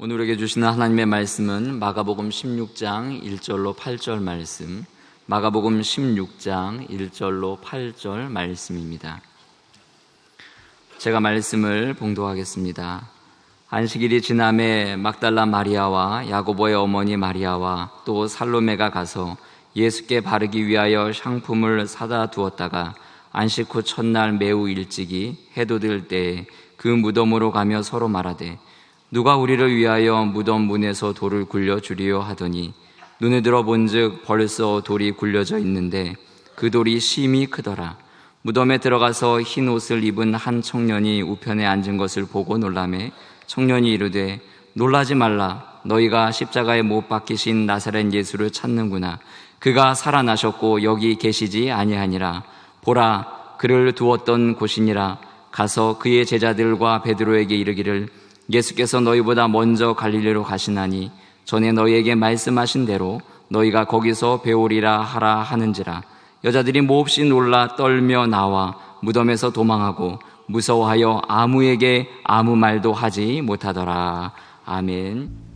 오늘 우리에게 주시는 하나님의 말씀은 마가복음 16장 1절로 8절 말씀, 마가복음 16장 1절로 8절 말씀입니다. 제가 말씀을 봉독하겠습니다. 안식일이 지남에 막달라 마리아와 야고보의 어머니 마리아와 또 살로메가 가서 예수께 바르기 위하여 향품을 사다 두었다가 안식 후 첫날 매우 일찍이 해도 들 때에 그 무덤으로 가며 서로 말하되 누가 우리를 위하여 무덤 문에서 돌을 굴려주리요 하더니 눈에 들어 본즉 벌써 돌이 굴려져 있는데 그 돌이 심히 크더라. 무덤에 들어가서 흰 옷을 입은 한 청년이 우편에 앉은 것을 보고 놀라매 청년이 이르되 놀라지 말라. 너희가 십자가에 못 박히신 나사렛 예수를 찾는구나. 그가 살아나셨고 여기 계시지 아니하니라. 보라, 그를 두었던 곳이니라. 가서 그의 제자들과 베드로에게 이르기를 예수께서 너희보다 먼저 갈릴리로 가시나니 전에 너희에게 말씀하신 대로 너희가 거기서 배우리라 하라 하는지라. 여자들이 몹시 놀라 떨며 나와 무덤에서 도망하고 무서워하여 아무에게 아무 말도 하지 못하더라. 아멘.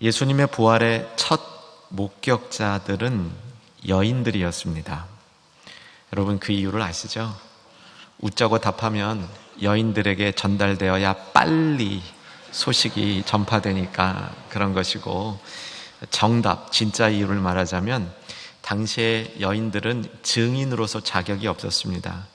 예수님의 부활의 첫 목격자들은 여인들이었습니다. 여러분 그 이유를 아시죠? 웃자고 답하면 여인들에게 전달되어야 빨리 소식이 전파되니까 그런 것이고, 정답, 진짜 이유를 말하자면 당시에 여인들은 증인으로서 자격이 없었습니다.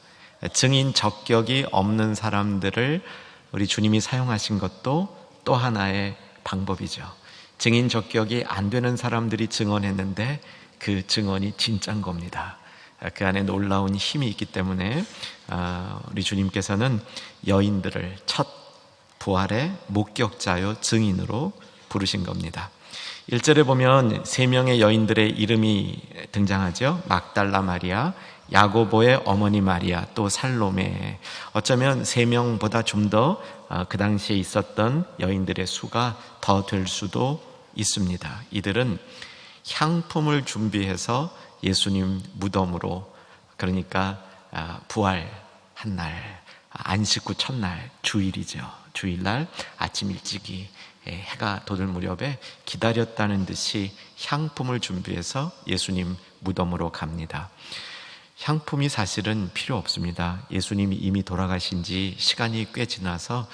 증인 적격이 없는 사람들을 우리 주님이 사용하신 것도 또 하나의 방법이죠. 증인 적격이 안 되는 사람들이 증언했는데 그 증언이 진짜인 겁니다. 그 안에 놀라운 힘이 있기 때문에 우리 주님께서는 여인들을 첫 부활의 목격자요 증인으로 부르신 겁니다. 1절에 보면 3명의 여인들의 이름이 등장하죠. 막달라 마리아, 야고보의 어머니 마리아, 또 살로메, 어쩌면 3명보다 좀 더 그 당시에 있었던 여인들의 수가 더 될 수도 있습니다. 이들은 향품을 준비해서 예수님 무덤으로, 그러니까 부활한 날, 안식 후 첫날, 주일이죠. 주일날 아침 일찍이 해가 돋을 무렵에 기다렸다는 듯이 향품을 준비해서 예수님 무덤으로 갑니다. 향품이 사실은 필요 없습니다. 예수님이 이미 돌아가신 지 시간이 꽤 지나서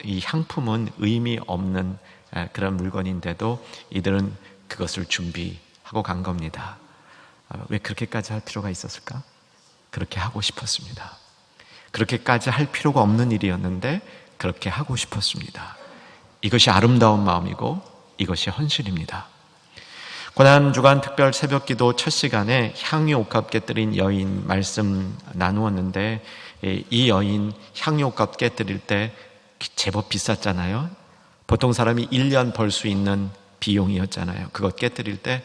이 향품은 의미 없는 그런 물건인데도 이들은 그것을 준비하고 간 겁니다. 왜 그렇게까지 할 필요가 있었을까? 그렇게 하고 싶었습니다. 그렇게까지 할 필요가 없는 일이었는데 그렇게 하고 싶었습니다. 이것이 아름다운 마음이고 이것이 헌신입니다. 고난주간 특별 새벽기도 첫 시간에 향유옥합 깨뜨린 여인 말씀 나누었는데, 이 여인 향유옥합 깨뜨릴 때 제법 비쌌잖아요. 보통 사람이 1년 벌 수 있는 비용이었잖아요. 그것 깨뜨릴 때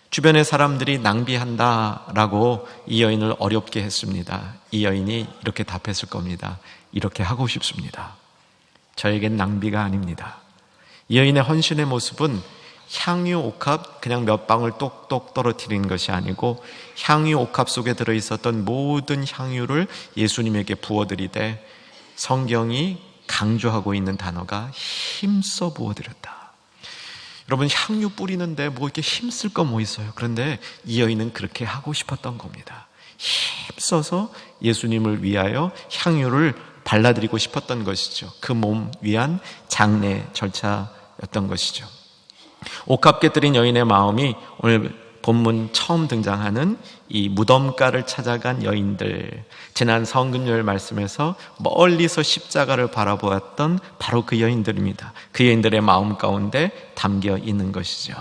주변의 사람들이 낭비한다라고 이 여인을 어렵게 했습니다. 이 여인이 이렇게 답했을 겁니다. 이렇게 하고 싶습니다. 저에겐 낭비가 아닙니다. 이 여인의 헌신의 모습은 향유 옥합 그냥 몇 방울 똑똑 떨어뜨린 것이 아니고 향유 옥합 속에 들어있었던 모든 향유를 예수님에게 부어드리되, 성경이 강조하고 있는 단어가 힘써 부어드렸다. 여러분, 향유 뿌리는데 뭐 이렇게 힘쓸 거 뭐 있어요? 그런데 이 여인은 그렇게 하고 싶었던 겁니다. 힘써서 예수님을 위하여 향유를 발라드리고 싶었던 것이죠. 그 몸 위한 장례 절차였던 것이죠. 옥합 깨뜨린 여인의 마음이 오늘 본문 처음 등장하는 이 무덤가를 찾아간 여인들, 지난 성금요일 말씀에서 멀리서 십자가를 바라보았던 바로 그 여인들입니다. 그 여인들의 마음 가운데 담겨 있는 것이죠.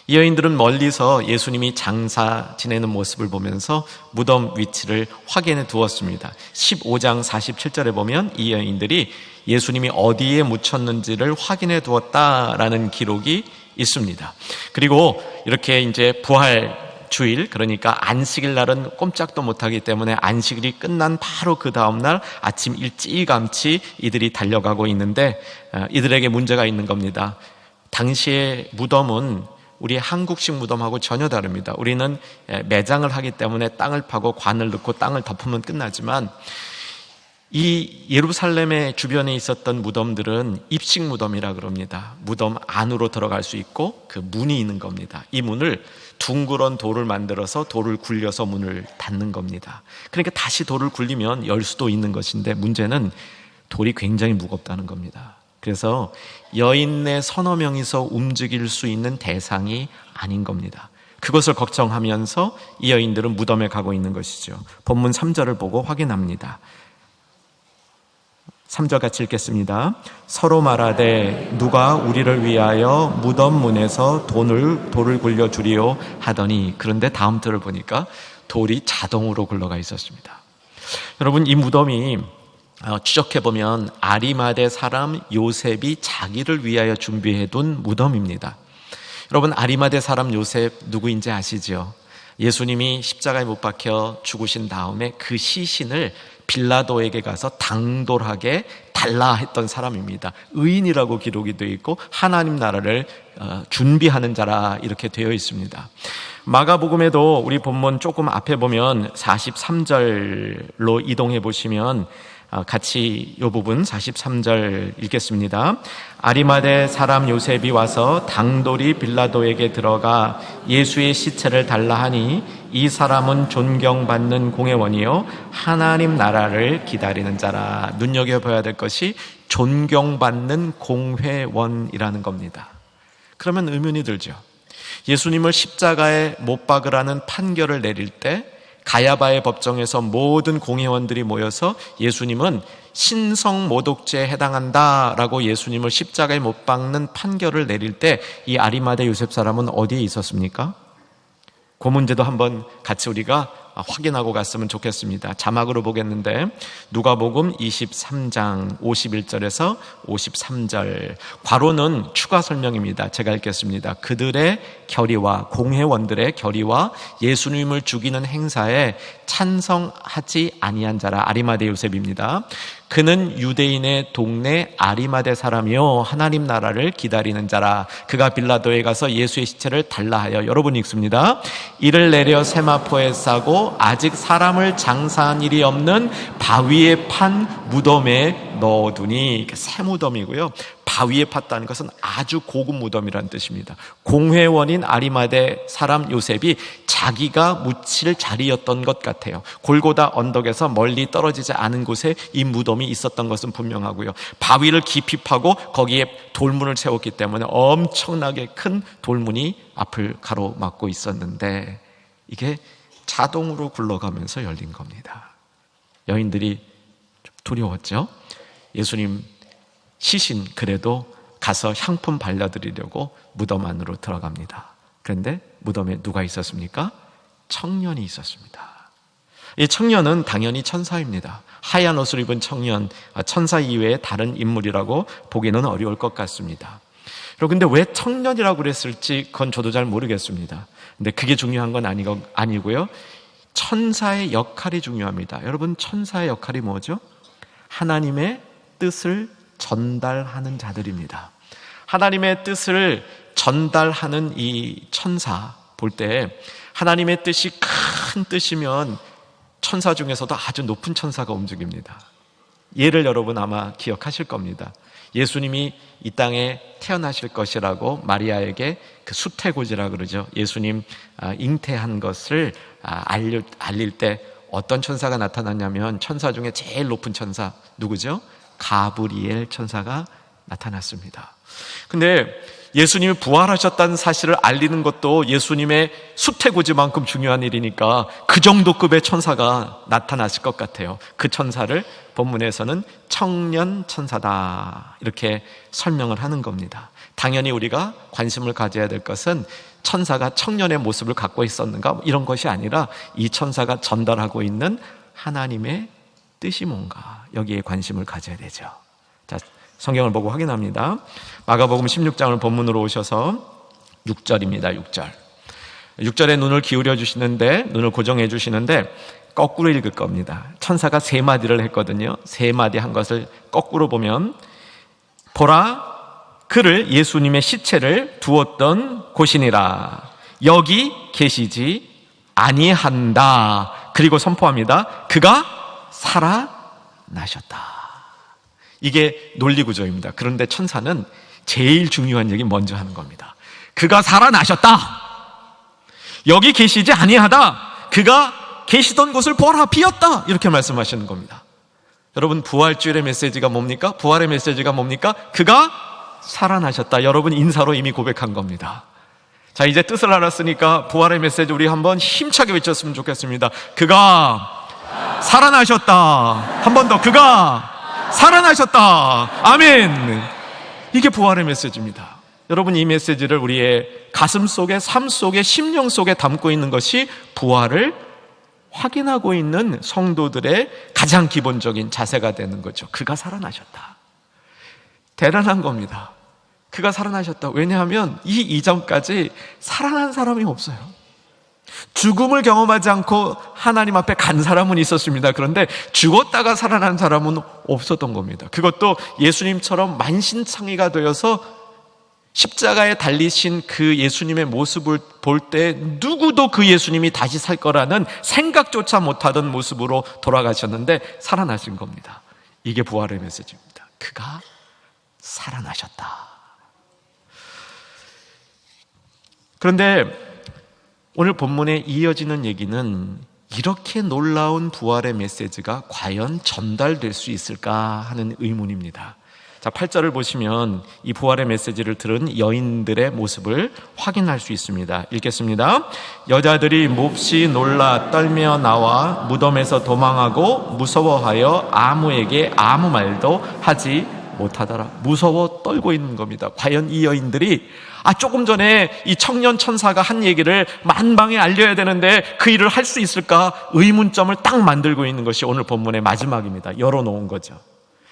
이 여인들은 멀리서 예수님이 장사 지내는 모습을 보면서 무덤 위치를 확인해 두었습니다. 15장 47절에 보면 이 여인들이 예수님이 어디에 묻혔는지를 확인해 두었다라는 기록이 있습니다. 그리고 이렇게 이제 부활 주일, 그러니까 안식일 날은 꼼짝도 못하기 때문에 안식일이 끝난 바로 그 다음날 아침 일찌감치 이들이 달려가고 있는데, 이들에게 문제가 있는 겁니다. 당시의 무덤은 우리 한국식 무덤하고 전혀 다릅니다. 우리는 매장을 하기 때문에 땅을 파고 관을 넣고 땅을 덮으면 끝나지만, 이 예루살렘의 주변에 있었던 무덤들은 입식 무덤이라 그럽니다. 무덤 안으로 들어갈 수 있고 그 문이 있는 겁니다. 이 문을 둥그런 돌을 만들어서 돌을 굴려서 문을 닫는 겁니다. 그러니까 다시 돌을 굴리면 열 수도 있는 것인데, 문제는 돌이 굉장히 무겁다는 겁니다. 그래서 여인의 서너 명이서 움직일 수 있는 대상이 아닌 겁니다. 그것을 걱정하면서 이 여인들은 무덤에 가고 있는 것이죠. 본문 3절을 보고 확인합니다. 3절 같이 읽겠습니다. 서로 말하되 누가 우리를 위하여 무덤 문에서 돌을 굴려 주리요 하더니, 그런데 다음 절을 보니까 돌이 자동으로 굴러가 있었습니다. 여러분, 이 무덤이 추적해보면 아리마대 사람 요셉이 자기를 위하여 준비해둔 무덤입니다. 여러분, 아리마대 사람 요셉 누구인지 아시죠? 예수님이 십자가에 못 박혀 죽으신 다음에 그 시신을 빌라도에게 가서 당돌하게 달라 했던 사람입니다. 의인이라고 기록이 되어 있고 하나님 나라를 준비하는 자라 이렇게 되어 있습니다. 마가복음에도 우리 본문 조금 앞에 보면 43절로 이동해 보시면 같이 이 부분 43절 읽겠습니다. 아리마대 사람 요셉이 와서 당돌이 빌라도에게 들어가 예수의 시체를 달라 하니, 이 사람은 존경받는 공회원이요 하나님 나라를 기다리는 자라. 눈여겨봐야 될 것이 존경받는 공회원이라는 겁니다. 그러면 의문이 들죠. 예수님을 십자가에 못 박으라는 판결을 내릴 때 가야바의 법정에서 모든 공회원들이 모여서 예수님은 신성모독죄에 해당한다라고 예수님을 십자가에 못 박는 판결을 내릴 때 이 아리마대 요셉 사람은 어디에 있었습니까? 그 문제도 한번 같이 우리가 확인하고 갔으면 좋겠습니다. 자막으로 보겠는데 누가복음 23장 51절에서 53절, 괄호는 추가 설명입니다. 제가 읽겠습니다. 그들의 결의와 공회원들의 결의와 예수님을 죽이는 행사에 찬성하지 아니한 자라. 아리마대 요셉입니다. 그는 유대인의 동네 아리마대 사람이요 하나님 나라를 기다리는 자라. 그가 빌라도에 가서 예수의 시체를 달라 하여, 여러분 읽습니다, 이를 내려 세마포에 싸고 아직 사람을 장사한 일이 없는 바위에 판 무덤에 넣어두니. 새 무덤이고요, 바위에 팠다는 것은 아주 고급 무덤이라는 뜻입니다. 공회원인 아리마대 사람 요셉이 자기가 묻힐 자리였던 것 같아요. 골고다 언덕에서 멀리 떨어지지 않은 곳에 이 무덤이 있었던 것은 분명하고요, 바위를 깊이 파고 거기에 돌문을 세웠기 때문에 엄청나게 큰 돌문이 앞을 가로막고 있었는데 이게 자동으로 굴러가면서 열린 겁니다. 여인들이 좀 두려웠죠. 예수님 시신 그래도 가서 향품 발라드리려고 무덤 안으로 들어갑니다. 그런데 무덤에 누가 있었습니까? 청년이 있었습니다. 이 청년은 당연히 천사입니다. 하얀 옷을 입은 청년, 천사 이외의 다른 인물이라고 보기는 어려울 것 같습니다. 그런데 왜 청년이라고 그랬을지 그건 저도 잘 모르겠습니다. 근데 그게 중요한 건 아니고요, 천사의 역할이 중요합니다. 여러분, 천사의 역할이 뭐죠? 하나님의 뜻을 전달하는 자들입니다. 하나님의 뜻을 전달하는 이 천사 볼 때 하나님의 뜻이 큰 뜻이면 천사 중에서도 아주 높은 천사가 움직입니다. 예를 여러분 아마 기억하실 겁니다. 예수님이 이 땅에 태어나실 것이라고 마리아에게 그 수태고지라 그러죠. 예수님 잉태한 것을 알릴 때 어떤 천사가 나타났냐면 천사 중에 제일 높은 천사 누구죠? 가브리엘 천사가 나타났습니다. 근데 예수님이 부활하셨다는 사실을 알리는 것도 예수님의 수태고지만큼 중요한 일이니까 그 정도 급의 천사가 나타났을 것 같아요. 그 천사를 본문에서는 청년 천사다 이렇게 설명을 하는 겁니다. 당연히 우리가 관심을 가져야 될 것은 천사가 청년의 모습을 갖고 있었는가 이런 것이 아니라 이 천사가 전달하고 있는 하나님의 뜻이 뭔가, 여기에 관심을 가져야 되죠. 자, 성경을 보고 확인합니다. 마가복음 16장을 본문으로 오셔서 6절입니다. 6절에 눈을 기울여 주시는데, 눈을 고정해 주시는데 거꾸로 읽을 겁니다. 천사가 3마디를 했거든요. 3마디 한 것을 거꾸로 보면, 보라, 그를, 예수님의 시체를 두었던 곳이니라. 여기 계시지 아니한다. 그리고 선포합니다. 그가 살아나셨다. 이게 논리구조입니다. 그런데 천사는 제일 중요한 얘기 먼저 하는 겁니다. 그가 살아나셨다. 여기 계시지 아니하다. 그가 계시던 곳을 보라, 비었다. 이렇게 말씀하시는 겁니다. 여러분, 부활주일의 메시지가 뭡니까? 부활의 메시지가 뭡니까? 그가 살아나셨다. 여러분, 인사로 이미 고백한 겁니다. 자, 이제 뜻을 알았으니까 부활의 메시지 우리 한번 힘차게 외쳤으면 좋겠습니다. 그가 살아나셨다. 한 번 더. 그가 살아나셨다. 아멘. 이게 부활의 메시지입니다. 여러분, 이 메시지를 우리의 가슴 속에, 삶 속에, 심령 속에 담고 있는 것이 부활을 확인하고 있는 성도들의 가장 기본적인 자세가 되는 거죠. 그가 살아나셨다. 대단한 겁니다. 그가 살아나셨다. 왜냐하면 이 이전까지 살아난 사람이 없어요. 죽음을 경험하지 않고 하나님 앞에 간 사람은 있었습니다. 그런데 죽었다가 살아난 사람은 없었던 겁니다. 그것도 예수님처럼 만신창이가 되어서 십자가에 달리신 그 예수님의 모습을 볼 때 누구도 그 예수님이 다시 살 거라는 생각조차 못하던 모습으로 돌아가셨는데 살아나신 겁니다. 이게 부활의 메시지입니다. 그가 살아나셨다. 그런데 오늘 본문에 이어지는 얘기는 이렇게 놀라운 부활의 메시지가 과연 전달될 수 있을까 하는 의문입니다. 자, 8절을 보시면 이 부활의 메시지를 들은 여인들의 모습을 확인할 수 있습니다. 읽겠습니다. 여자들이 몹시 놀라 떨며 나와 무덤에서 도망하고 무서워하여 아무에게 아무 말도 하지 못하더라. 무서워 떨고 있는 겁니다. 과연 이 여인들이 조금 전에 이 청년 천사가 한 얘기를 만방에 알려야 되는데 그 일을 할 수 있을까? 의문점을 딱 만들고 있는 것이 오늘 본문의 마지막입니다. 열어놓은 거죠.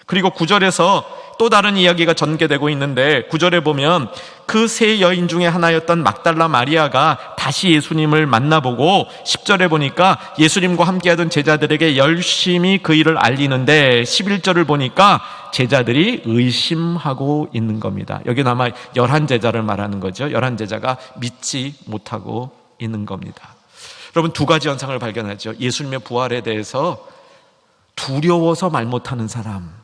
그리고 9절에서 또 다른 이야기가 전개되고 있는데 9절에 보면 그 세 여인 중에 하나였던 막달라 마리아가 다시 예수님을 만나보고 10절에 보니까 예수님과 함께하던 제자들에게 열심히 그 일을 알리는데 11절을 보니까 제자들이 의심하고 있는 겁니다. 여기는 아마 11제자를 말하는 거죠. 11제자가 믿지 못하고 있는 겁니다. 여러분, 두 가지 현상을 발견하죠. 예수님의 부활에 대해서 두려워서 말 못하는 사람,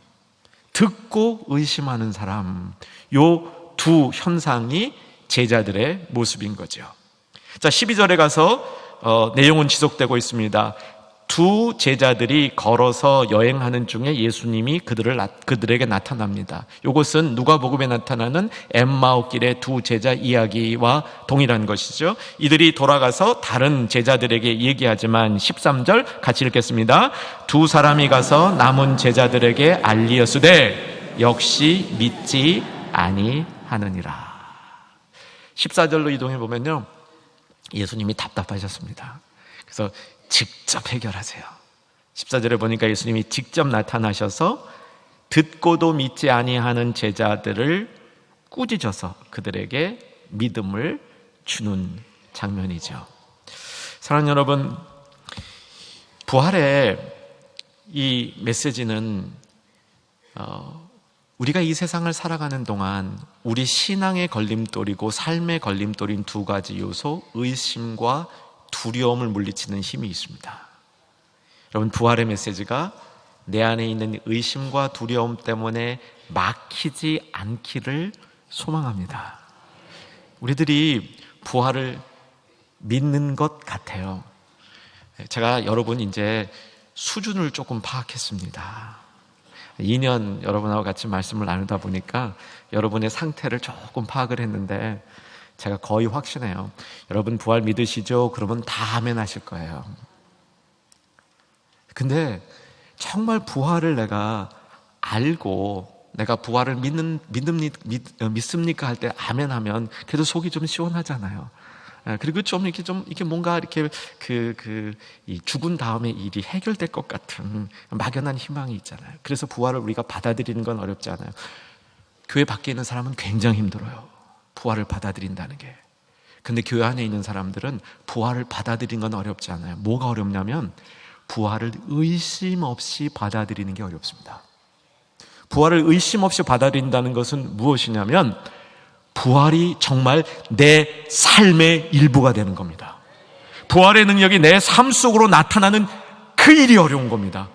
듣고 의심하는 사람, 요 두 현상이 제자들의 모습인 거죠. 자, 12절에 가서 내용은 지속되고 있습니다. 두 제자들이 걸어서 여행하는 중에 예수님이 그들에게 나타납니다. 이것은 누가복음에 나타나는 엠마오길의 두 제자 이야기와 동일한 것이죠. 이들이 돌아가서 다른 제자들에게 얘기하지만 13절 같이 읽겠습니다. 두 사람이 가서 남은 제자들에게 알리었으되 역시 믿지 아니하느니라. 14절로 이동해 보면요, 예수님이 답답하셨습니다. 그래서 직접 해결하세요. 14절에 보니까 예수님이 직접 나타나셔서 듣고도 믿지 아니하는 제자들을 꾸짖어서 그들에게 믿음을 주는 장면이죠. 사랑하는 여러분, 부활의 이 메시지는 우리가 이 세상을 살아가는 동안 우리 신앙의 걸림돌이고 삶의 걸림돌인 두 가지 요소, 의심과 두려움을 물리치는 힘이 있습니다. 여러분, 부활의 메시지가 내 안에 있는 의심과 두려움 때문에 막히지 않기를 소망합니다. 우리들이 부활을 믿는 것 같아요. 제가 여러분 이제 수준을 조금 파악했습니다. 2년 여러분하고 같이 말씀을 나누다 보니까 여러분의 상태를 조금 파악을 했는데 제가 거의 확신해요. 여러분 부활 믿으시죠? 그러면 다 아멘 하실 거예요. 근데 정말 부활을 내가 알고 내가 부활을 믿습니까? 할 때 아멘 하면 그래도 속이 좀 시원하잖아요. 그리고 좀 이렇게 뭔가 이렇게 이 죽은 다음에 일이 해결될 것 같은 막연한 희망이 있잖아요. 그래서 부활을 우리가 받아들이는 건 어렵지 않아요. 교회 밖에 있는 사람은 굉장히 힘들어요. 부활을 받아들인다는 게. 근데 교회 안에 있는 사람들은 부활을 받아들이는 건 어렵지 않아요. 뭐가 어렵냐면 부활을 의심 없이 받아들이는 게 어렵습니다. 부활을 의심 없이 받아들인다는 것은 무엇이냐면 부활이 정말 내 삶의 일부가 되는 겁니다. 부활의 능력이 내 삶 속으로 나타나는 그 일이 어려운 겁니다.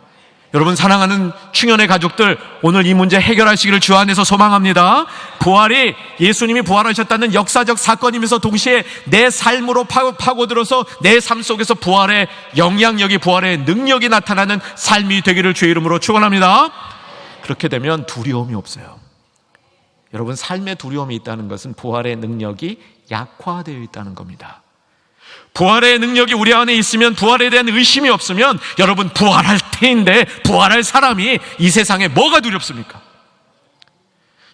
여러분 사랑하는 충현의 가족들, 오늘 이 문제 해결하시기를 주 안에서 소망합니다. 부활이 예수님이 부활하셨다는 역사적 사건이면서 동시에 내 삶으로 파고들어서 내 삶 속에서 부활의 영향력이, 부활의 능력이 나타나는 삶이 되기를 주의 이름으로 축원합니다. 그렇게 되면 두려움이 없어요. 여러분 삶에 두려움이 있다는 것은 부활의 능력이 약화되어 있다는 겁니다. 부활의 능력이 우리 안에 있으면, 부활에 대한 의심이 없으면 여러분 부활할 때인데 부활할 사람이 이 세상에 뭐가 두렵습니까?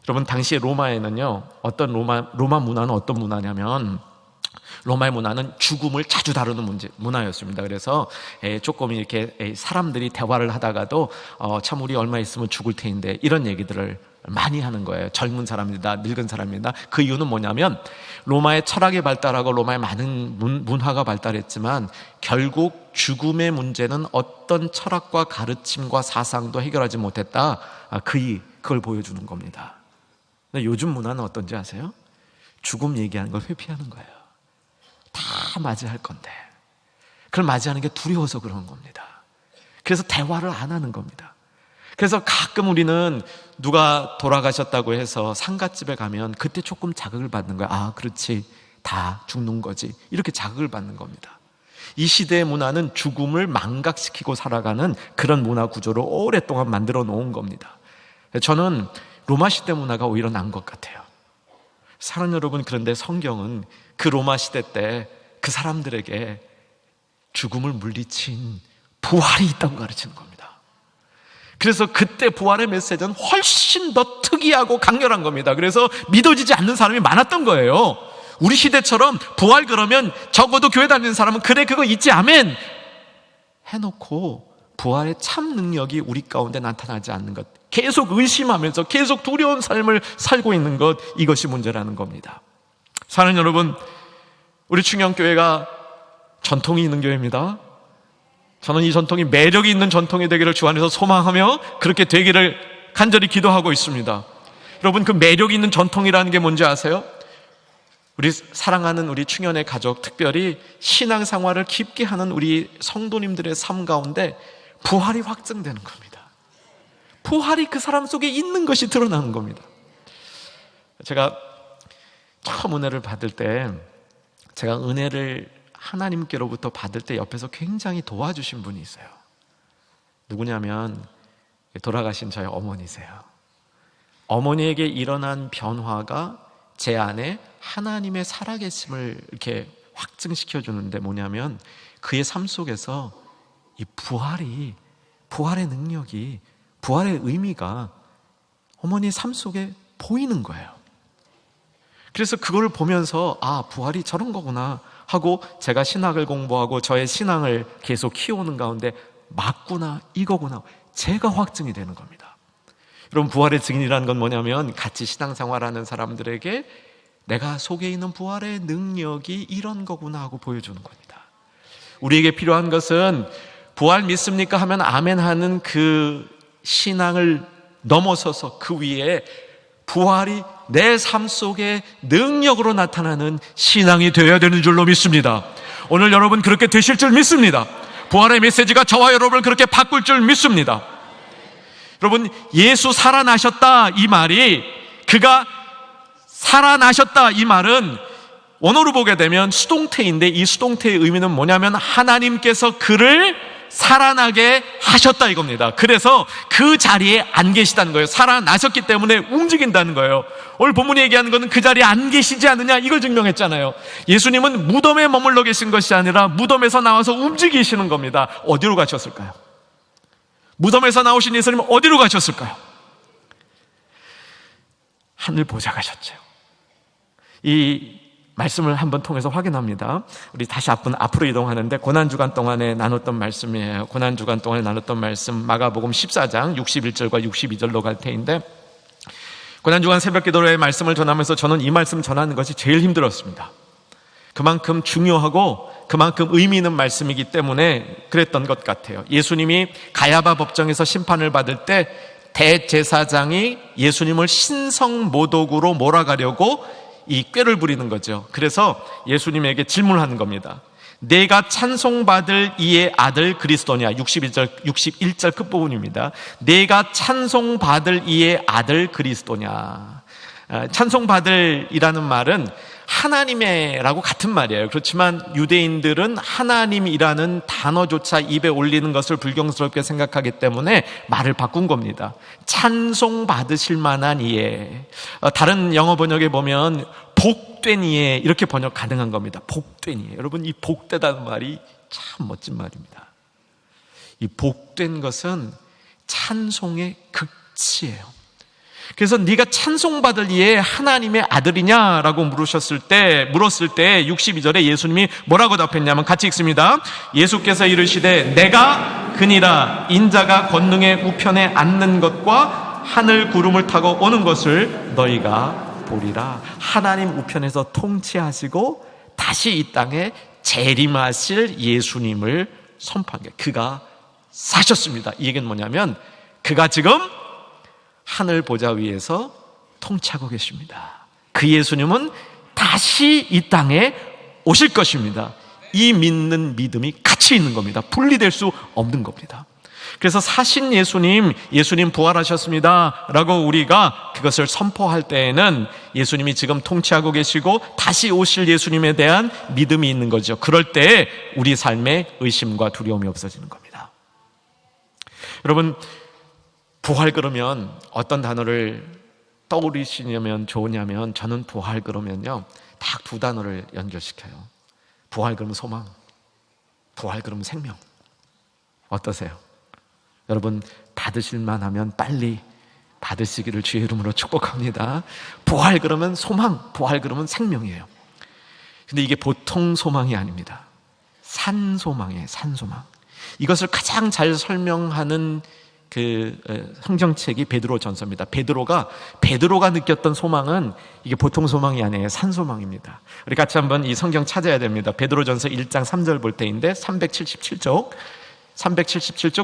여러분 당시에 로마에는요, 어떤 로마 문화는 어떤 문화냐면 로마의 문화는 죽음을 자주 다루는 문화였습니다. 그래서 조금 이렇게 사람들이 대화를 하다가도 참 우리 얼마 있으면 죽을 테인데 이런 얘기들을 많이 하는 거예요. 젊은 사람이다, 늙은 사람이다. 그 이유는 뭐냐면 로마의 철학이 발달하고 로마의 많은 문화가 발달했지만 결국 죽음의 문제는 어떤 철학과 가르침과 사상도 해결하지 못했다. 그걸 보여주는 겁니다. 근데 요즘 문화는 어떤지 아세요? 죽음 얘기하는 걸 회피하는 거예요. 다 맞이할 건데 그걸 맞이하는 게 두려워서 그런 겁니다. 그래서 대화를 안 하는 겁니다. 그래서 가끔 우리는 누가 돌아가셨다고 해서 상갓집에 가면 그때 조금 자극을 받는 거야. 아, 그렇지, 다 죽는 거지, 이렇게 자극을 받는 겁니다. 이 시대의 문화는 죽음을 망각시키고 살아가는 그런 문화 구조를 오랫동안 만들어 놓은 겁니다. 저는 로마 시대 문화가 오히려 나은 것 같아요. 사랑하는 여러분, 그런데 성경은 그 로마 시대 때 그 사람들에게 죽음을 물리친 부활이 있다고 가르치는 겁니다. 그래서 그때 부활의 메시지는 훨씬 더 특이하고 강렬한 겁니다. 그래서 믿어지지 않는 사람이 많았던 거예요. 우리 시대처럼 부활 그러면 적어도 교회 다니는 사람은 그래 그거 있지 아멘 해놓고 부활의 참 능력이 우리 가운데 나타나지 않는 것, 계속 의심하면서 계속 두려운 삶을 살고 있는 것, 이것이 문제라는 겁니다. 사랑하는 여러분, 우리 충영교회가 전통이 있는 교회입니다. 저는 이 전통이 매력이 있는 전통이 되기를 주 안에서 소망하며 그렇게 되기를 간절히 기도하고 있습니다. 여러분, 그 매력이 있는 전통이라는 게 뭔지 아세요? 우리 사랑하는 우리 충현의 가족, 특별히 신앙생활을 깊게 하는 우리 성도님들의 삶 가운데 부활이 확증되는 겁니다. 부활이 그 사람 속에 있는 것이 드러나는 겁니다. 제가 처음 은혜를 받을 때, 제가 은혜를 하나님께로부터 받을 때 옆에서 굉장히 도와주신 분이 있어요. 누구냐면 돌아가신 저희 어머니세요. 어머니에게 일어난 변화가 제 안에 하나님의 살아계심을 이렇게 확증시켜 주는데 뭐냐면 그의 삶 속에서 이 부활의 능력이, 부활의 의미가 어머니 삶 속에 보이는 거예요. 그래서 그걸 보면서 아, 부활이 저런 거구나 하고 제가 신학을 공부하고 저의 신앙을 계속 키우는 가운데 맞구나, 이거구나, 제가 확증이 되는 겁니다. 여러분, 부활의 증인이라는 건 뭐냐면 같이 신앙생활하는 사람들에게 내가 속에 있는 부활의 능력이 이런 거구나 하고 보여주는 겁니다. 우리에게 필요한 것은 부활 믿습니까 하면 아멘 하는 그 신앙을 넘어서서 그 위에 부활이 내 삶 속에 능력으로 나타나는 신앙이 되어야 되는 줄로 믿습니다. 오늘 여러분 그렇게 되실 줄 믿습니다. 부활의 메시지가 저와 여러분을 그렇게 바꿀 줄 믿습니다. 여러분, 예수 살아나셨다 이 말이, 그가 살아나셨다 이 말은 원어로 보게 되면 수동태인데 이 수동태의 의미는 뭐냐면 하나님께서 그를 살아나게 하셨다 이겁니다. 그래서 그 자리에 안 계시다는 거예요. 살아나셨기 때문에 움직인다는 거예요. 오늘 본문이 얘기하는 것은 그 자리에 안 계시지 않느냐, 이걸 증명했잖아요. 예수님은 무덤에 머물러 계신 것이 아니라 무덤에서 나와서 움직이시는 겁니다. 어디로 가셨을까요? 무덤에서 나오신 예수님은 어디로 가셨을까요? 하늘 보좌 가셨죠. 이 말씀을 한번 통해서 확인합니다. 우리 다시 앞으로 이동하는데 고난주간 동안에 나눴던 말씀이에요. 고난주간 동안에 나눴던 말씀, 마가복음 14장 61절과 62절로 갈 테인데, 고난주간 새벽기도의 말씀을 전하면서 저는 이 말씀 전하는 것이 제일 힘들었습니다. 그만큼 중요하고 그만큼 의미 있는 말씀이기 때문에 그랬던 것 같아요. 예수님이 가야바 법정에서 심판을 받을 때 대제사장이 예수님을 신성모독으로 몰아가려고 이 꾀를 부리는 거죠. 그래서 예수님에게 질문하는 겁니다. 내가 찬송받을 이의 아들 그리스도냐? 61절 끝부분입니다. 내가 찬송받을 이의 아들 그리스도냐? 찬송받을이라는 말은 하나님의라고 같은 말이에요. 그렇지만 유대인들은 하나님이라는 단어조차 입에 올리는 것을 불경스럽게 생각하기 때문에 말을 바꾼 겁니다. 찬송받으실 만한 이에, 다른 영어 번역에 보면 복된 이에 이렇게 번역 가능한 겁니다. 복된 이에. 여러분, 이 복되다는 말이 참 멋진 말입니다. 이 복된 것은 찬송의 극치예요. 그래서 네가 찬송받을 이에 하나님의 아들이냐라고 물었을 때 62절에 예수님이 뭐라고 답했냐면 같이 읽습니다. 예수께서 이르시되 내가 그니라, 인자가 권능의 우편에 앉는 것과 하늘 구름을 타고 오는 것을 너희가 보리라. 하나님 우편에서 통치하시고 다시 이 땅에 재림하실 예수님을 선포한 게, 그가 사셨습니다. 이 얘기는 뭐냐면 그가 지금 하늘 보좌 위에서 통치하고 계십니다. 그 예수님은 다시 이 땅에 오실 것입니다. 이 믿는 믿음이 같이 있는 겁니다. 분리될 수 없는 겁니다. 그래서 사신 예수님 부활하셨습니다 라고 우리가 그것을 선포할 때에는 예수님이 지금 통치하고 계시고 다시 오실 예수님에 대한 믿음이 있는 거죠. 그럴 때 우리 삶에 의심과 두려움이 없어지는 겁니다. 여러분, 부활 그러면 어떤 단어를 떠올리시냐면 좋으냐면, 저는 부활 그러면요 딱 두 단어를 연결시켜요. 부활 그러면 소망, 부활 그러면 생명. 어떠세요? 여러분, 받으실만 하면 빨리 받으시기를 주의 이름으로 축복합니다. 부활 그러면 소망, 부활 그러면 생명이에요. 근데 이게 보통 소망이 아닙니다. 산소망이에요. 산소망. 이것을 가장 잘 설명하는 그 성경책이 베드로전서입니다. 베드로가 느꼈던 소망은 이게 보통 소망이 아니에요. 산소망입니다. 우리 같이 한번 이 성경 찾아야 됩니다. 베드로전서 1장 3절 볼 때인데 377쪽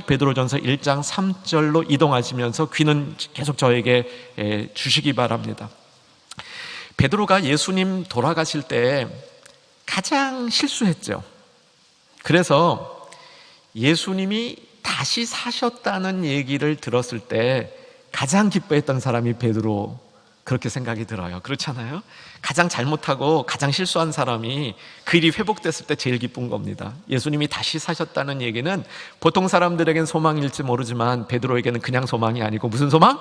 베드로전서 1장 3절로 이동하시면서 귀는 계속 저에게 주시기 바랍니다. 베드로가 예수님 돌아가실 때 가장 실수했죠. 그래서 예수님이 다시 사셨다는 얘기를 들었을 때 가장 기뻐했던 사람이 베드로, 그렇게 생각이 들어요. 그렇잖아요? 가장 잘못하고 가장 실수한 사람이 그 일이 회복됐을 때 제일 기쁜 겁니다. 예수님이 다시 사셨다는 얘기는 보통 사람들에겐 소망일지 모르지만 베드로에게는 그냥 소망이 아니고 무슨 소망?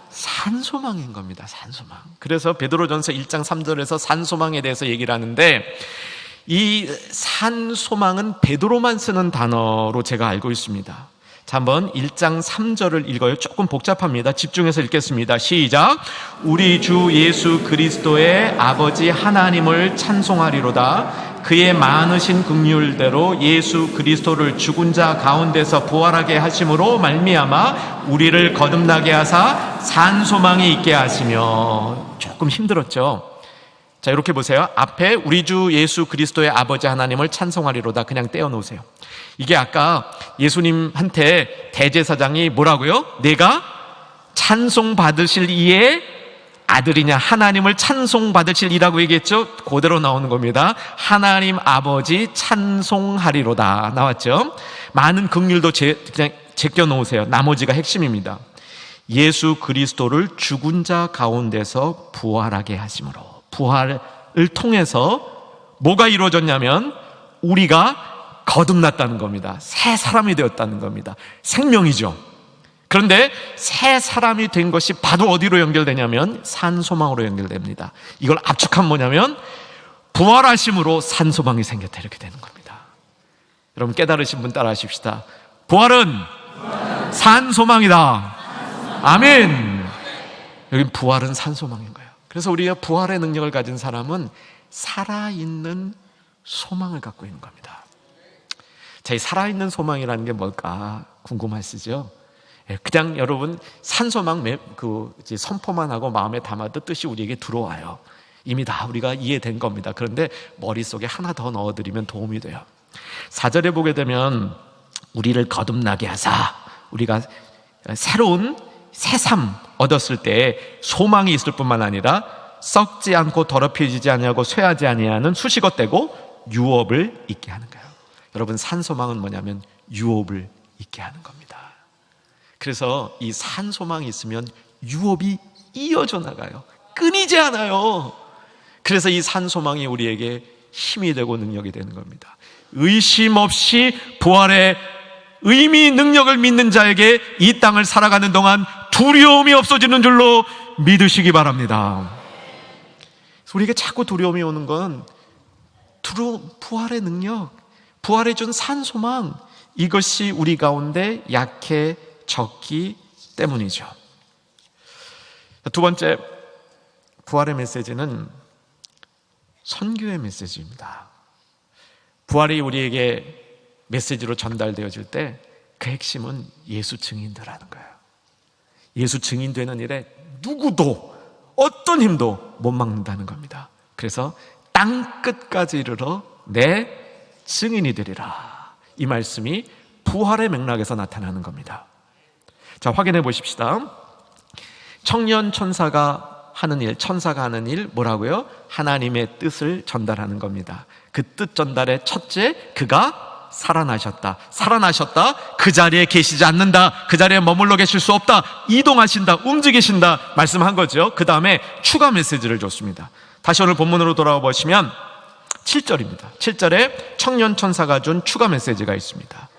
산소망인 겁니다. 산소망. 그래서 베드로전서 1장 3절에서 산소망에 대해서 얘기를 하는데, 이 산소망은 베드로만 쓰는 단어로 제가 알고 있습니다. 자, 한번 1장 3절을 읽어요. 조금 복잡합니다. 집중해서 읽겠습니다. 시작. 우리 주 예수 그리스도의 아버지 하나님을 찬송하리로다. 그의 많으신 긍휼대로 예수 그리스도를 죽은 자 가운데서 부활하게 하심으로 말미암아 우리를 거듭나게 하사 산소망이 있게 하시며. 조금 힘들었죠? 자, 이렇게 보세요. 앞에 우리 주 예수 그리스도의 아버지 하나님을 찬송하리로다 그냥 떼어놓으세요. 이게 아까 예수님한테 대제사장이 뭐라고요? 내가 찬송받으실 이의 아들이냐, 하나님을 찬송받으실 이라고 얘기했죠? 그대로 나오는 겁니다. 하나님 아버지 찬송하리로다 나왔죠? 많은 긍휼도 그냥 제껴놓으세요. 나머지가 핵심입니다. 예수 그리스도를 죽은 자 가운데서 부활하게 하심으로. 부활을 통해서 뭐가 이루어졌냐면 우리가 거듭났다는 겁니다. 새 사람이 되었다는 겁니다. 생명이죠. 그런데 새 사람이 된 것이 바로 어디로 연결되냐면 산소망으로 연결됩니다. 이걸 압축하면 뭐냐면 부활하심으로 산소망이 생겼다, 이렇게 되는 겁니다. 여러분 깨달으신 분 따라 하십시다. 부활은 산소망이다. 아멘. 여기 부활은 산소망인 거예요. 그래서 우리가 부활의 능력을 가진 사람은 살아있는 소망을 갖고 있는 겁니다. 자, 이 살아있는 소망이라는 게 뭘까 궁금하시죠? 그냥 여러분 산소망 선포만 하고 마음에 담아도 뜻이 우리에게 들어와요. 이미 다 우리가 이해된 겁니다. 그런데 머릿속에 하나 더 넣어드리면 도움이 돼요. 4절에 보게 되면 우리를 거듭나게 하사, 우리가 새로운 새삼 얻었을 때 소망이 있을 뿐만 아니라 썩지 않고 더럽혀지지 아니하고 쇠하지 아니하는 수식어되고 유업을 있게 하는 거예요. 여러분 산소망은 뭐냐면 유업을 있게 하는 겁니다. 그래서 이 산소망이 있으면 유업이 이어져 나가요. 끊이지 않아요. 그래서 이 산소망이 우리에게 힘이 되고 능력이 되는 겁니다. 의심 없이 부활의 의미, 능력을 믿는 자에게 이 땅을 살아가는 동안 두려움이 없어지는 줄로 믿으시기 바랍니다. 우리에게 자꾸 두려움이 오는 건 부활의 능력, 부활해 준 산소망, 이것이 우리 가운데 약해졌기 때문이죠. 두 번째, 부활의 메시지는 선교의 메시지입니다. 부활이 우리에게 메시지로 전달되어질 때 그 핵심은 예수 증인되라는 거예요. 예수 증인되는 일에 누구도 어떤 힘도 못 막는다는 겁니다. 그래서 땅 끝까지 이르러 내 증인이 되리라. 이 말씀이 부활의 맥락에서 나타나는 겁니다. 자, 확인해 보십시다. 청년 천사가 하는 일 뭐라고요? 하나님의 뜻을 전달하는 겁니다. 그 뜻 전달의 첫째, 그가 살아나셨다. 그 자리에 계시지 않는다. 그 자리에 머물러 계실 수 없다. 이동하신다. 움직이신다. 말씀한 거죠. 그 다음에 추가 메시지를 줬습니다. 다시 오늘 본문으로 돌아와 보시면 7절입니다. 7절에 청년 천사가 준 추가 메시지가 있습니다.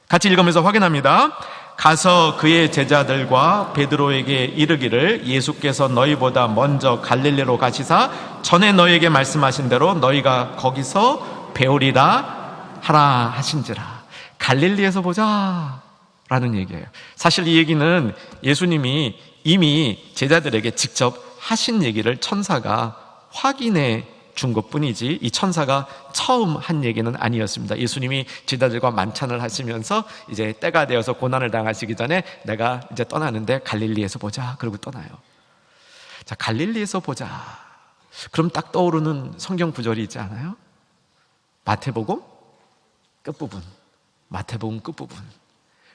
같이 읽으면서 확인합니다. 가서 그의 제자들과 베드로에게 이르기를 예수께서 너희보다 먼저 갈릴리로 가시사 전에 너희에게 말씀하신 대로 너희가 거기서 배우리라 하라 하신지라. 갈릴리에서 보자 라는 얘기예요. 사실 이 얘기는 예수님이 이미 제자들에게 직접 하신 얘기를 천사가 확인해 준 것뿐이지 이 천사가 처음 한 얘기는 아니었습니다. 예수님이 제자들과 만찬을 하시면서 이제 때가 되어서 고난을 당하시기 전에 내가 이제 떠나는데 갈릴리에서 보자 그러고 떠나요. 자, 갈릴리에서 보자. 그럼 딱 떠오르는 성경 구절이 있지 않아요? 마태복음 끝부분. 마태복음 끝부분.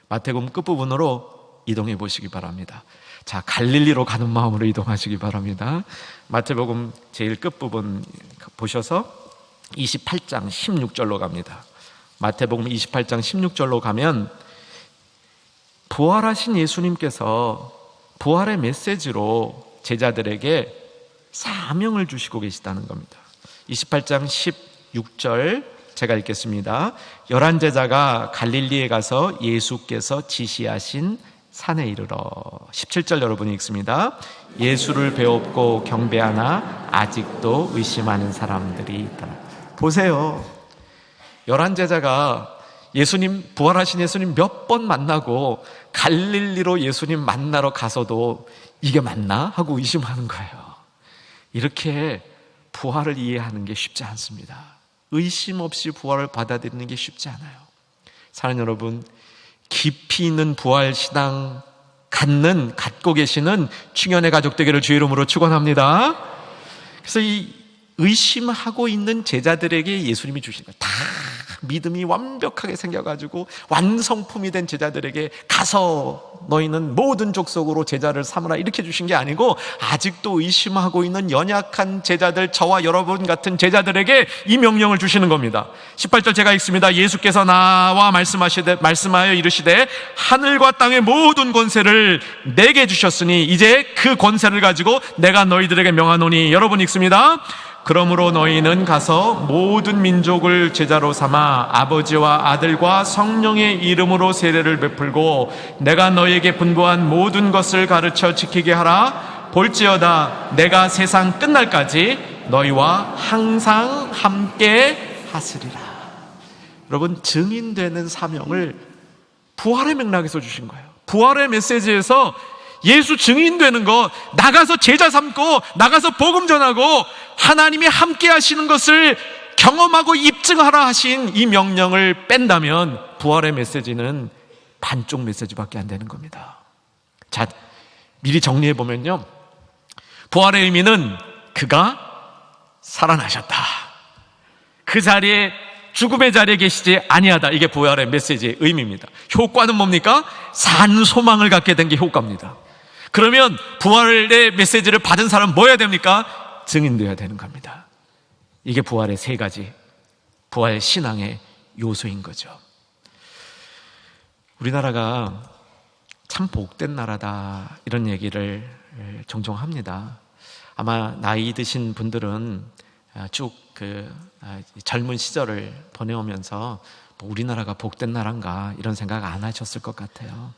마태복음 끝부분으로 이동해 보시기 바랍니다. 자, 갈릴리로 가는 마음으로 이동하시기 바랍니다. 마태복음 제일 끝부분 보셔서 28장 16절로 갑니다. 마태복음 28장 16절로 가면 부활하신 예수님께서 부활의 메시지로 제자들에게 사명을 주시고 계시다는 겁니다. 28장 16절 제가 읽겠습니다. 11 제자가 갈릴리에 가서 예수께서 지시하신 산에 이르러 17절 여러분이 읽습니다. 예수를 배웠고 경배하나 아직도 의심하는 사람들이 있다. 보세요. 11 제자가 예수님, 부활하신 예수님 몇 번 만나고 갈릴리로 예수님 만나러 가서도 이게 맞나? 하고 의심하는 거예요. 이렇게 부활을 이해하는 게 쉽지 않습니다. 의심 없이 부활을 받아들이는 게 쉽지 않아요. 사랑하는 여러분, 깊이 있는 부활 신앙 갖고 계시는 충현의 가족 되기를 주의 이름으로 축원합니다. 그래서 이 의심하고 있는 제자들에게 예수님이 주신 거예요. 다 믿음이 완벽하게 생겨가지고 완성품이 된 제자들에게 가서 너희는 모든 족속으로 제자를 삼으라 이렇게 주신 게 아니고 아직도 의심하고 있는 연약한 제자들, 저와 여러분 같은 제자들에게 이 명령을 주시는 겁니다. 18절 제가 읽습니다. 예수께서 나와 말씀하여 이르시되 하늘과 땅의 모든 권세를 내게 주셨으니 이제 그 권세를 가지고 내가 너희들에게 명하노니, 여러분 읽습니다. 그러므로 너희는 가서 모든 민족을 제자로 삼아 아버지와 아들과 성령의 이름으로 세례를 베풀고 내가 너희에게 분부한 모든 것을 가르쳐 지키게 하라. 볼지어다 내가 세상 끝날까지 너희와 항상 함께 하시리라. 여러분, 증인되는 사명을 부활의 맥락에서 주신 거예요. 부활의 메시지에서 예수 증인되는 거, 나가서 제자 삼고 나가서 복음 전하고 하나님이 함께 하시는 것을 경험하고 입증하라 하신 이 명령을 뺀다면 부활의 메시지는 반쪽 메시지밖에 안 되는 겁니다. 자, 미리 정리해 보면요, 부활의 의미는 그가 살아나셨다, 그 자리에, 죽음의 자리에 계시지 아니하다, 이게 부활의 메시지의 의미입니다. 효과는 뭡니까? 산 소망을 갖게 된 게 효과입니다. 그러면 부활의 메시지를 받은 사람은 뭐 해야 됩니까? 증인되어야 되는 겁니다. 이게 부활의 세 가지, 부활 신앙의 요소인 거죠. 우리나라가 참 복된 나라다, 이런 얘기를 종종 합니다. 아마 나이 드신 분들은 쭉 젊은 시절을 보내오면서 뭐 우리나라가 복된 나라인가 이런 생각 안 하셨을 것 같아요.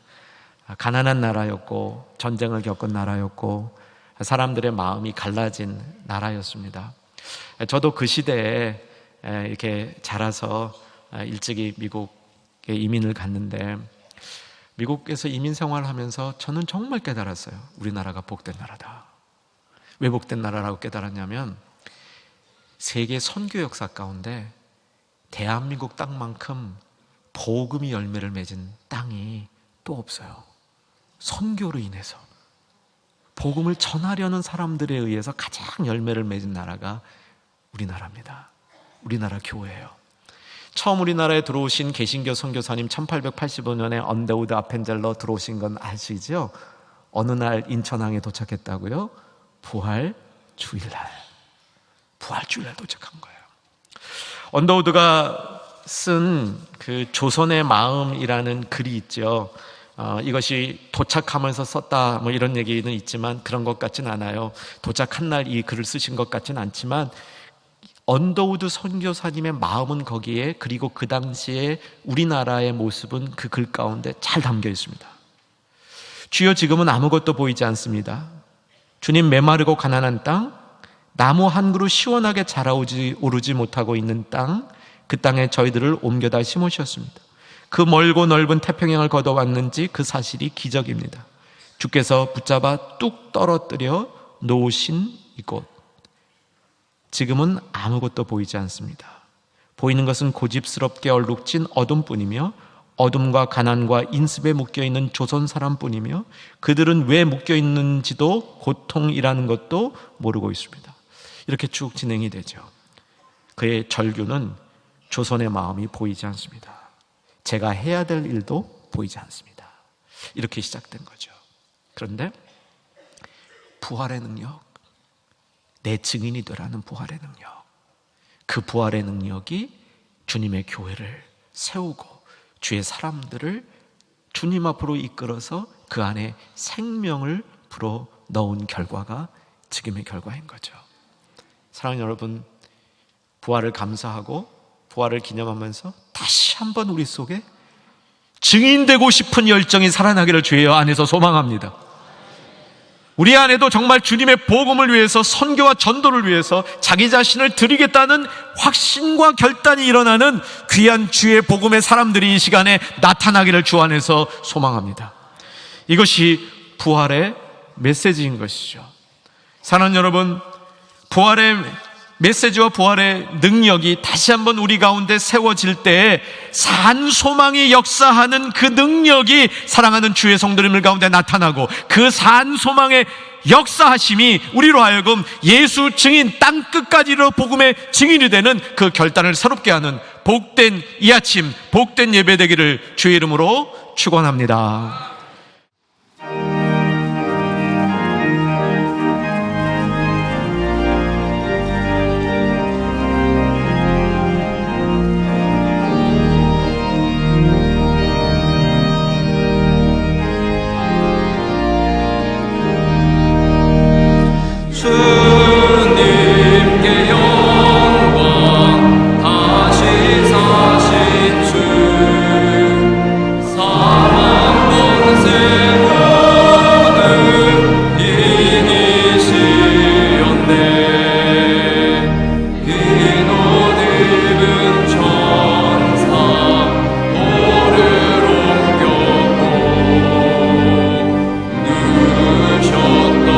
가난한 나라였고 전쟁을 겪은 나라였고 사람들의 마음이 갈라진 나라였습니다. 저도 그 시대에 이렇게 자라서 일찍이 미국에 이민을 갔는데, 미국에서 이민 생활하면서 저는 정말 깨달았어요. 우리나라가 복된 나라다. 왜 복된 나라라고 깨달았냐면, 세계 선교 역사 가운데 대한민국 땅만큼 복음이 열매를 맺은 땅이 또 없어요. 선교로 인해서 복음을 전하려는 사람들에 의해서 가장 열매를 맺은 나라가 우리나라입니다. 우리나라 교회예요. 처음 우리나라에 들어오신 개신교 선교사님 1885년에 언데우드 아펜젤러 들어오신 건 아시죠? 어느 날 인천항에 도착했다고요? 부활 주일날 도착한 거예요. 언더우드가 쓴 그 조선의 마음이라는 글이 있죠. 이것이 도착하면서 썼다 뭐 이런 얘기는 있지만 그런 것 같진 않아요. 도착한 날 이 글을 쓰신 것 같진 않지만 언더우드 선교사님의 마음은 거기에, 그리고 그 당시에 우리나라의 모습은 그 글 가운데 잘 담겨 있습니다. 주여, 지금은 아무것도 보이지 않습니다. 주님, 메마르고 가난한 땅, 나무 한 그루 시원하게 자라오르지 못하고 있는 땅, 그 땅에 저희들을 옮겨다 심으셨습니다. 그 멀고 넓은 태평양을 걷어왔는지 그 사실이 기적입니다. 주께서 붙잡아 뚝 떨어뜨려 놓으신 이곳, 지금은 아무것도 보이지 않습니다. 보이는 것은 고집스럽게 얼룩진 어둠뿐이며 어둠과 가난과 인습에 묶여있는 조선 사람뿐이며 그들은 왜 묶여있는지도 고통이라는 것도 모르고 있습니다. 이렇게 쭉 진행이 되죠. 그의 절규는 조선의 마음이 보이지 않습니다. 제가 해야 될 일도 보이지 않습니다. 이렇게 시작된 거죠. 그런데 부활의 능력, 내 증인이 되라는 부활의 능력, 그 부활의 능력이 주님의 교회를 세우고 주의 사람들을 주님 앞으로 이끌어서 그 안에 생명을 불어 넣은 결과가 지금의 결과인 거죠. 사랑하는 여러분, 부활을 감사하고 부활을 기념하면서 다시 한번 우리 속에 증인되고 싶은 열정이 살아나기를 주의 안에서 소망합니다. 우리 안에도 정말 주님의 복음을 위해서, 선교와 전도를 위해서 자기 자신을 드리겠다는 확신과 결단이 일어나는 귀한 주의 복음의 사람들이 이 시간에 나타나기를 주 안에서 소망합니다. 이것이 부활의 메시지인 것이죠. 사랑하는 여러분, 부활의 메시지와 부활의 능력이 다시 한번 우리 가운데 세워질 때에 산 소망이 역사하는 그 능력이 사랑하는 주의 성도님들 가운데 나타나고, 그 산 소망의 역사하심이 우리로 하여금 예수 증인, 땅끝까지로 복음의 증인이 되는 그 결단을 새롭게 하는 복된 이 아침, 복된 예배 되기를 주의 이름으로 축원합니다. 주님께 영광, 다시 사신 주, 사망 권세 모든 이기시었네. 흰 옷 입은 천사 돌을 옮겼고 누르셨던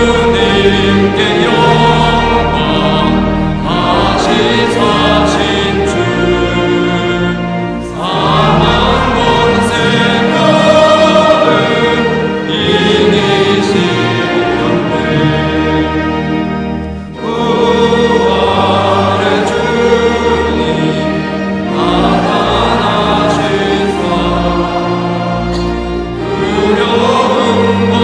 주님께 영광, 다시 사신 주, 사망 권세 모든 이기시었네. 부활의 주님 나타나시사 두려움과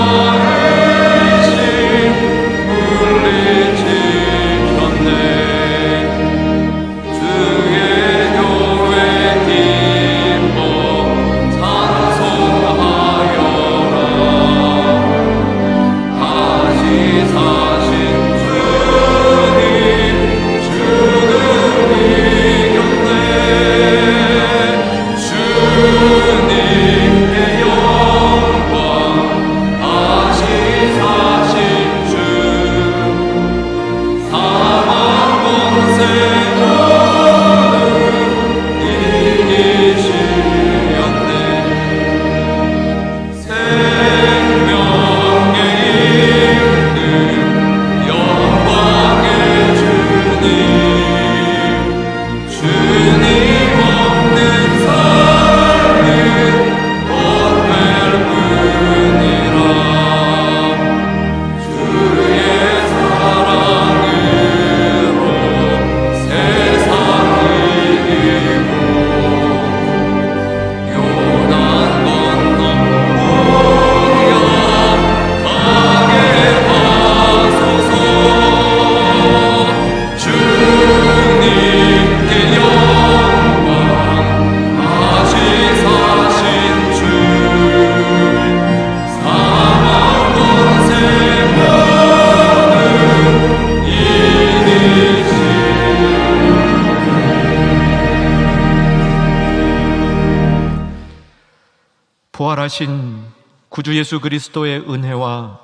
부활하신 구주 예수 그리스도의 은혜와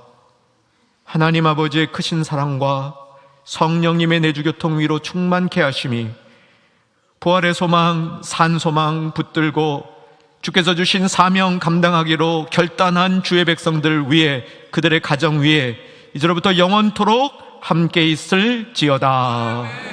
하나님 아버지의 크신 사랑과 성령님의 내주교통 위로 충만케 하심이 부활의 소망, 산소망 붙들고 주께서 주신 사명 감당하기로 결단한 주의 백성들 위에, 그들의 가정 위에 이제로부터 영원토록 함께 있을지어다.